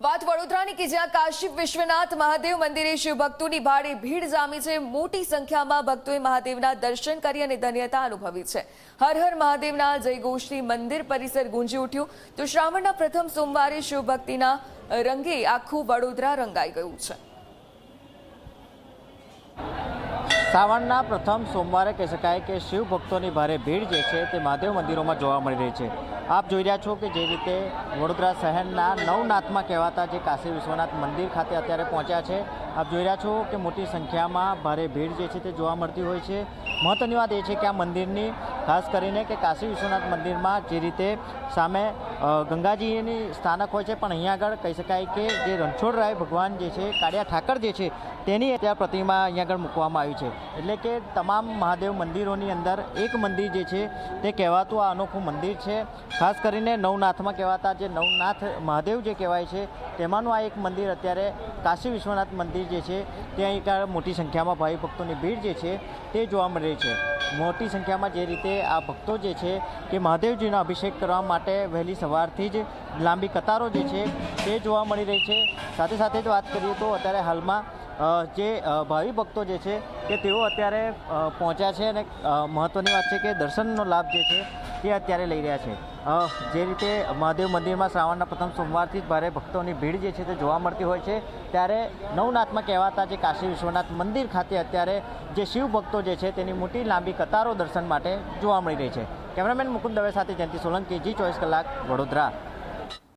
વાત વડોદરાની કે જ્યાં કાશી વિશ્વનાથ મહાદેવ મંદિરે શિવભક્તોની ભારે ભીડ જામી છે। મોટી સંખ્યામાં ભક્તોએ મહાદેવના દર્શન કરી અને ધન્યતા અનુભવી છે। હર હર મહાદેવના જયઘોષથી મંદિર પરિસર ગુંજી ઉઠ્યું। તો શ્રાવણના પ્રથમ સોમવારે શિવભક્તિના રંગે આખું વડોદરા રંગાઈ ગયું છે। શ્રાવણના પ્રથમ સોમવારે કહી શકાય કે શિવ ભક્તોની ભારે ભીડ જે છે તે મહાદેવ મંદિરોમાં જોવા મળી રહી છે। આપ જોઈ રહ્યા છો કે જે રીતે વડોદરા શહેરના નવનાથમાં કહેવાતા જે કાશી વિશ્વનાથ મંદિર ખાતે અત્યારે પહોંચ્યા છે। આપ જોઈ રહ્યા છો કે મોટી સંખ્યામાં ભારે ભીડ જે છે તે જોવા મળતી હોય છે। મહત્વની વાત એ છે કે આ મંદિરની ખાસ કરીને કે કાશી વિશ્વનાથ મંદિરમાં જે રીતે સામે ગંગાજીની સ્થાનક હોય છે, પણ અહીંયા આગળ કહી શકાય કે જે રણછોડરાય ભગવાન જે છે, કાળિયા ઠાકર જે છે તેની અત્યારે પ્રતિમા અહીંયા આગળ મૂકવામાં આવી છે। એટલે કે તમામ મહાદેવ મંદિરોની અંદર એક મંદિર જે છે તે કહેવાતું આ અનોખું મંદિર છે। ખાસ કરીને નવનાથમાં કહેવાતા જે નવનાથ મહાદેવ જે કહેવાય છે તેમાંનું આ એક મંદિર અત્યારે કાશી વિશ્વનાથ મંદિર જે છે ત્યાં એક મોટી સંખ્યામાં ભાવિ ભક્તોની ભીડ જે છે તે જોવા મળી રહી છે। મોટી સંખ્યામાં જે રીતે આ ભક્તો જે છે કે મહાદેવજીનો અભિષેક કરવા માટે વહેલી સવારથી જ લાંબી કતારો જે છે તે જોવા મળી રહી છે। સાથે સાથે જ વાત કરીએ તો અત્યારે હાલમાં જે ભાવિ ભક્તો જે છે કે તેઓ અત્યારે પહોંચ્યા છે અને મહત્ત્વની વાત છે કે દર્શનનો લાભ જે છે તે અત્યારે લઈ રહ્યા છે। જે રીતે મહાદેવ મંદિરમાં શ્રાવણના પ્રથમ સોમવારથી જ ભારે ભક્તોની ભીડ જે છે તે જોવા મળતી હોય છે, ત્યારે નવનાથમાં કહેવાતા જે કાશી વિશ્વનાથ મંદિર ખાતે અત્યારે જે શિવ ભક્તો જે છે તેની મોટી લાંબી કતારો દર્શન માટે જોવા મળી રહી છે। કેમેરામેન મુકુંદ દવે સાથે જયંતિ સોલંકી, G24 કલાક, વડોદરા।